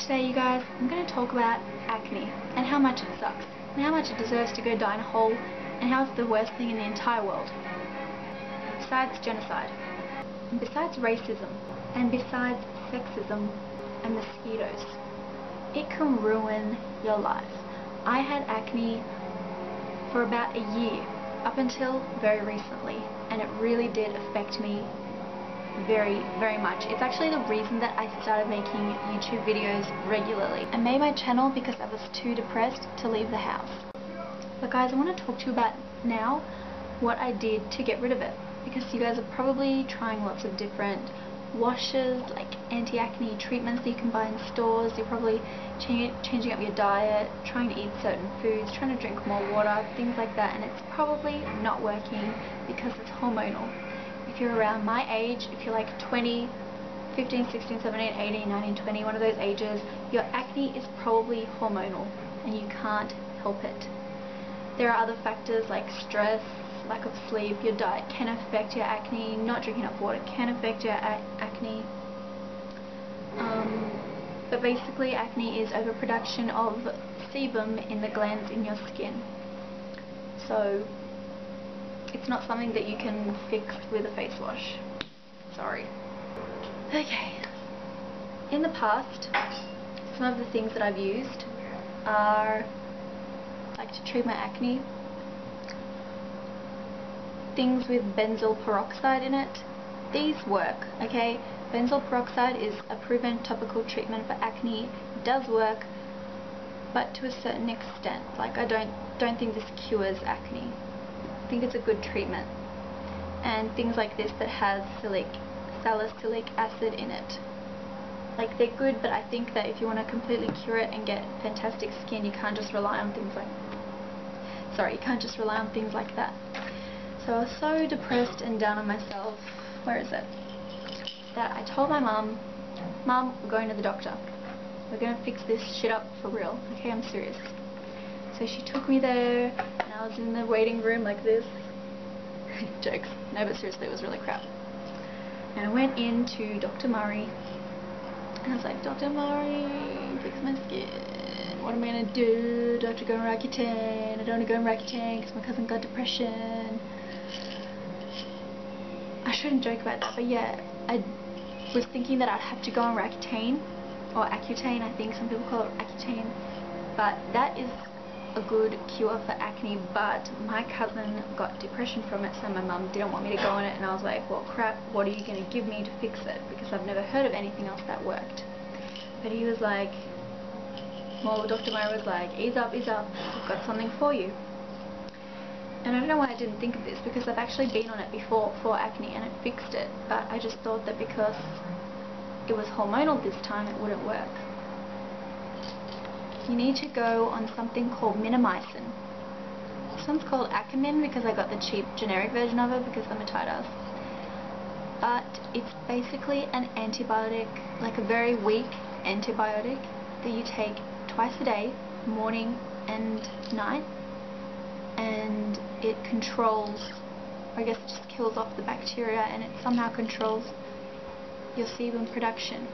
Today, you guys, I'm going to talk about acne and how much it sucks and how much it deserves to go die in a hole and how it's the worst thing in the entire world. Besides genocide, and besides racism, and besides sexism and mosquitoes, it can ruin your life. I had acne for about a year, up until very recently, and it really did affect me very, very much. It's actually the reason that I started making YouTube videos regularly. I made my channel because I was too depressed to leave the house. But guys, I want to talk to you about now what I did to get rid of it, because you guys are probably trying lots of different washes, like anti-acne treatments that you can buy in stores. You're probably changing up your diet, trying to eat certain foods, trying to drink more water, things like that, and it's probably not working because it's hormonal. If you're around my age, if you're like 20, 15, 16, 17, 18, 19, 20, one of those ages, your acne is probably hormonal and you can't help it. There are other factors like stress, lack of sleep, your diet can affect your acne, not drinking enough water can affect your acne. But basically acne is overproduction of sebum in the glands in your skin. So it's not something that you can fix with a face wash. Sorry. Okay. In the past, some of the things that I've used are, like, to treat my acne, things with benzoyl peroxide in it. These work, okay? Benzoyl peroxide is a proven topical treatment for acne. It does work, but to a certain extent. Like, I don't think this cures acne. I think it's a good treatment. And things like this that has salicylic acid in it, like, they're good, but I think that if you want to completely cure it and get fantastic skin, you can't just rely on things like that. So I was so depressed and down on myself, that I told my mum, we're going to the doctor. We're going to fix this shit up for real. Okay, I'm serious. So she took me there, and I was in the waiting room like this. Jokes. No, but seriously, it was really crap. And I went into Dr. Murray, and I was like, Dr. Murray, fix my skin. What am I going to do? Do I have to go on Roaccutane? I don't want to go on Roaccutane because my cousin got depression. I shouldn't joke about that, but yeah, I was thinking that I'd have to go on Roaccutane, or Accutane, I think some people call it Accutane, but that is a good cure for acne. But my cousin got depression from it, so my mum didn't want me to go on it, and I was like, well crap, what are you going to give me to fix it, because I've never heard of anything else that worked. But he was like, well, Dr. Murray was like, ease up, we've got something for you. And I don't know why I didn't think of this, because I've actually been on it before for acne and it fixed it, but I just thought that because it was hormonal this time it wouldn't work. You need to go on something called minomycin. This one's called Acamin because I got the cheap generic version of it because I'm a tight ass. But it's basically an antibiotic, like a very weak antibiotic that you take twice a day, morning and night, and it controls, I guess it just kills off the bacteria, and it somehow controls your sebum production.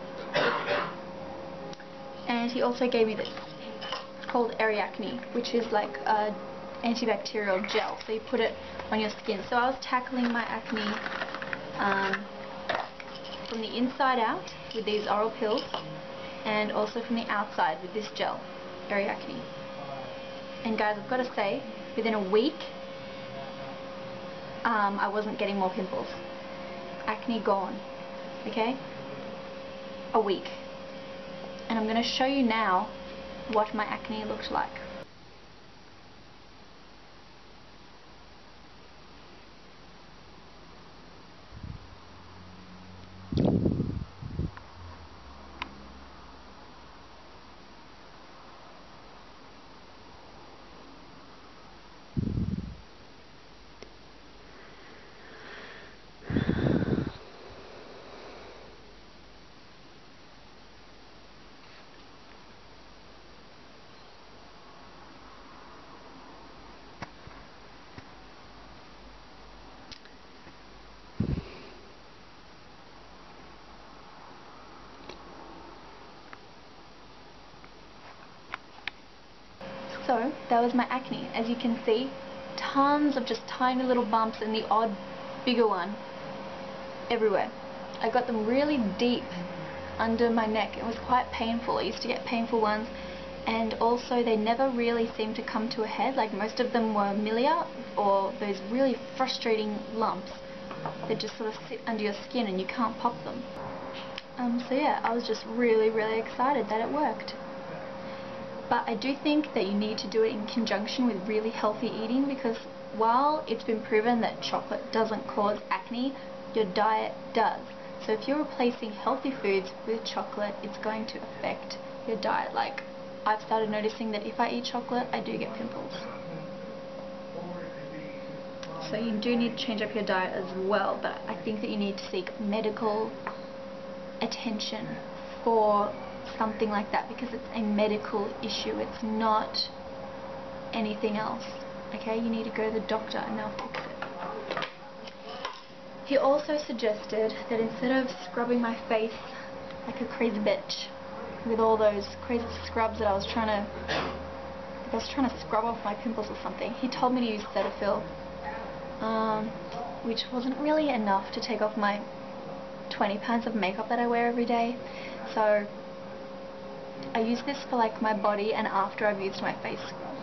And he also gave me this called Acne, which is like a antibacterial gel, so you put it on your skin. So I was tackling my acne from the inside out with these oral pills, and also from the outside with this gel, Acne. And guys, I've got to say, within a week I wasn't getting more pimples. Acne gone. Okay? A week. And I'm going to show you now what my acne looked like. ago, that was my acne. As you can see, tons of just tiny little bumps and the odd bigger one everywhere. I got them really deep under my neck. It was quite painful. I used to get painful ones, and also they never really seemed to come to a head. Like, most of them were milia, or those really frustrating lumps that just sort of sit under your skin and you can't pop them. So yeah, I was just really excited that it worked. But I do think that you need to do it in conjunction with really healthy eating, because while it's been proven that chocolate doesn't cause acne, your diet does. So if you're replacing healthy foods with chocolate, it's going to affect your diet. Like, I've started noticing that if I eat chocolate, I do get pimples. So you do need to change up your diet as well, but I think that you need to seek medical attention for something like that, because it's a medical issue. It's not anything else. Okay, you need to go to the doctor and they'll fix it. He also suggested that instead of scrubbing my face like a crazy bitch with all those crazy scrubs that I was trying to scrub off my pimples or something, he told me to use cetaphil, which wasn't really enough to take off my 20 pounds of makeup that I wear every day. So I use this for like my body and after I've used my face scrub,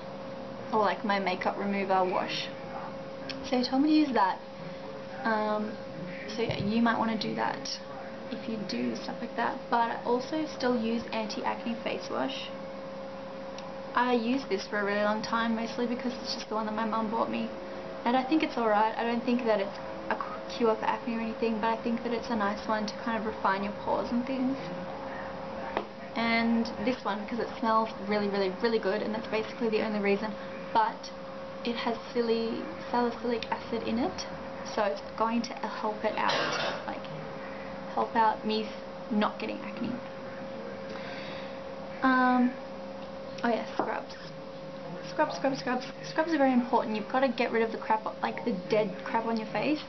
or like my makeup remover wash. So he told me to use that. So yeah, you might want to do that if you do stuff like that. But I also still use anti-acne face wash. I used this for a really long time, mostly because it's just the one that my mum bought me, and I think it's alright. I don't think that it's a cure for acne or anything, but I think that it's a nice one to kind of refine your pores and things. And this one, because it smells really good, and that's basically the only reason, but it has salicylic acid in it, so it's going to help it out, like help out me not getting acne. Oh yeah, scrubs. Scrubs are very important. You've got to get rid of the crap, like the dead crap on your face,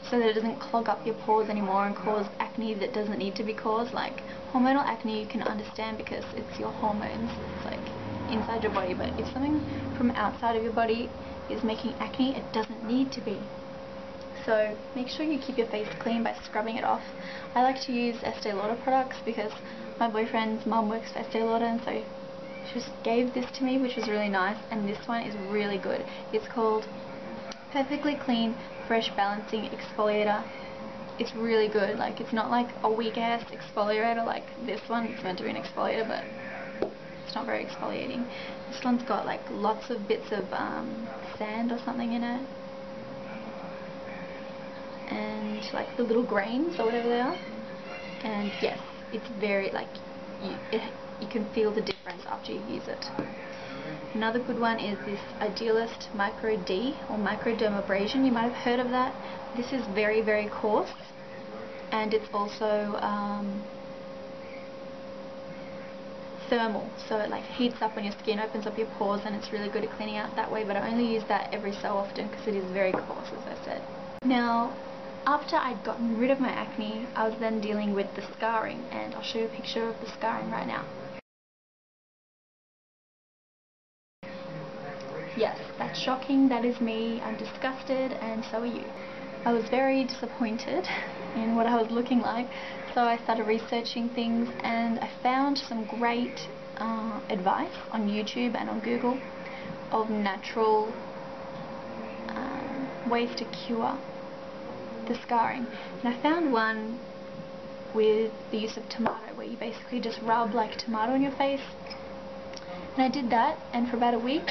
so that it doesn't clog up your pores anymore and cause acne that doesn't need to be caused. Like hormonal acne you can understand because it's your hormones, it's like inside your body, but if something from outside of your body is making acne, it doesn't need to be. So make sure you keep your face clean by scrubbing it off. I like to use Estee Lauder products because my boyfriend's mum works for Estee Lauder, and so she just gave this to me, which was really nice, and this one is really good. It's called Perfectly Clean Fresh Balancing Exfoliator. It's really good. Like, it's not like a weak ass exfoliator like this one. It's meant to be an exfoliator, but it's not very exfoliating. This one's got like lots of bits of sand or something in it, and like the little grains or whatever they are. And yes, it's very like you can feel the difference after you use it. Another good one is this Idealist Micro D, or microdermabrasion. You might have heard of that. This is very coarse, and it's also thermal, so it like heats up on your skin, opens up your pores, and it's really good at cleaning out that way. But I only use that every so often because it is very coarse, as I said. Now, after I'd gotten rid of my acne, I was then dealing with the scarring, and I'll show you a picture of the scarring right now. Yes, that's shocking. That is me. I'm disgusted, and so are you. I was very disappointed in what I was looking like, so I started researching things, and I found some great advice on YouTube and on Google of natural ways to cure the scarring. And I found one with the use of tomato, where you basically just rub like tomato on your face. And I did that, and for about a week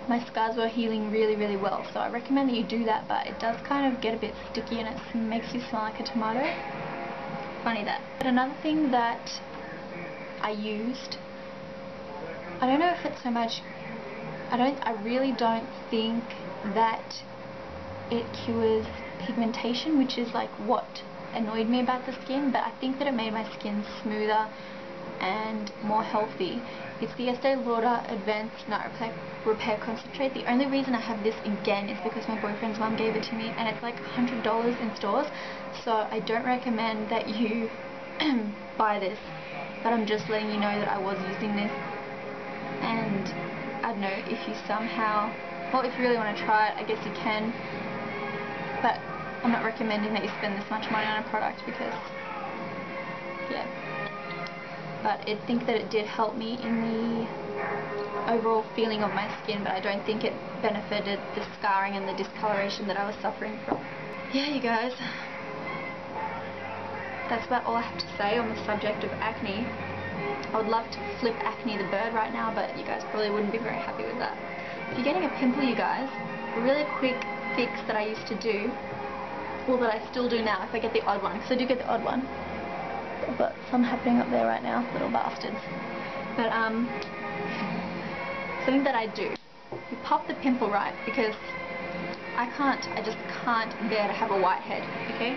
my scars were healing really well. So I recommend that you do that, but it does kind of get a bit sticky and it makes you smell like a tomato. Funny that. But another thing that I used, I don't know if it's so much, I really don't think that it cures pigmentation, which is like what annoyed me about the skin, but I think that it made my skin smoother and more healthy. It's the Estee Lauder Advanced Night Repair Concentrate. The only reason I have this again is because my boyfriend's mum gave it to me, and it's like $100 in stores, so I don't recommend that you buy this, but I'm just letting you know that I was using this, and I don't know, if you somehow, well, if you really want to try it, I guess you can, but I'm not recommending that you spend this much money on a product because, yeah. But I think that it did help me in the overall feeling of my skin, but I don't think it benefited the scarring and the discoloration that I was suffering from. Yeah, you guys, that's about all I have to say on the subject of acne. I would love to flip Acne the bird right now, but you guys probably wouldn't be very happy with that. If you're getting a pimple, you guys, a really quick fix that I used to do, well, that I still do now if I get the odd one, because I do get the odd one. I've got some happening up there right now, little bastards. But something that I do, you pop the pimple, right, because I just can't bear to have a whitehead, okay?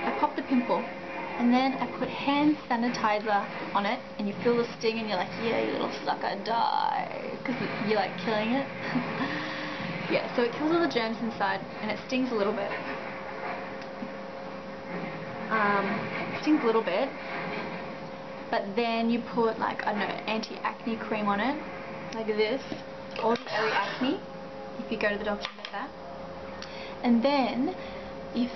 I pop the pimple, and then I put hand sanitizer on it, and you feel the sting, and you're like, yeah, you little sucker, die, because you're like killing it. Yeah, so it kills all the germs inside, and it stings a little bit. Stings a little bit, but then you put, like, I don't know, anti-acne cream on it, like this, or the early acne, if you go to the doctor and get that. And then, if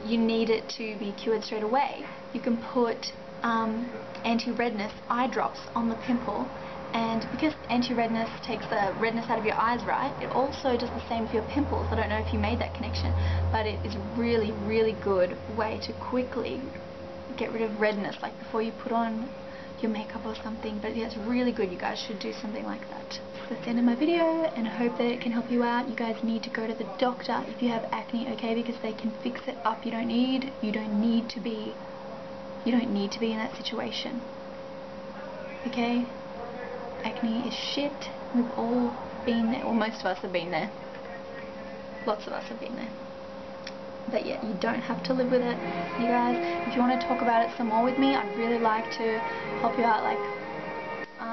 you need it to be cured straight away, you can put anti-redness eye drops on the pimple, and because anti-redness takes the redness out of your eyes, right, it also does the same for your pimples. I don't know if you made that connection, but it is a really, really good way to quickly get rid of redness, like before you put on your makeup or something. But yeah, it's really good. You guys should do something like that. That's the end of my video, and I hope that it can help you out. You guys need to go to the doctor if you have acne, okay, because they can fix it up. You don't need to be in that situation, okay? Acne is shit. We've all been there, well, most of us have been there. Lots of us have been there. But yeah, you don't have to live with it, you guys. If you want to talk about it some more with me, I'd really like to help you out. Like,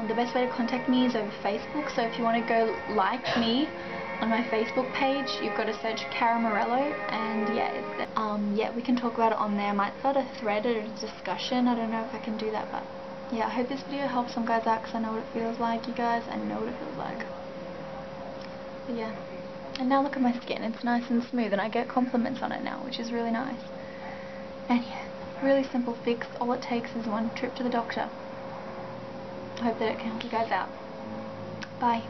the best way to contact me is over Facebook. So if you want to go like me on my Facebook page, you've got to search Cara Morello, and yeah, it's there. Yeah, we can talk about it on there. I might start a thread or a discussion. I don't know if I can do that, but yeah, I hope this video helps some guys out, because I know what it feels like, you guys. I know what it feels like. But yeah. And now look at my skin, it's nice and smooth, and I get compliments on it now, which is really nice. And yeah, really simple fix. All it takes is one trip to the doctor. I hope that it can help you guys out. Bye.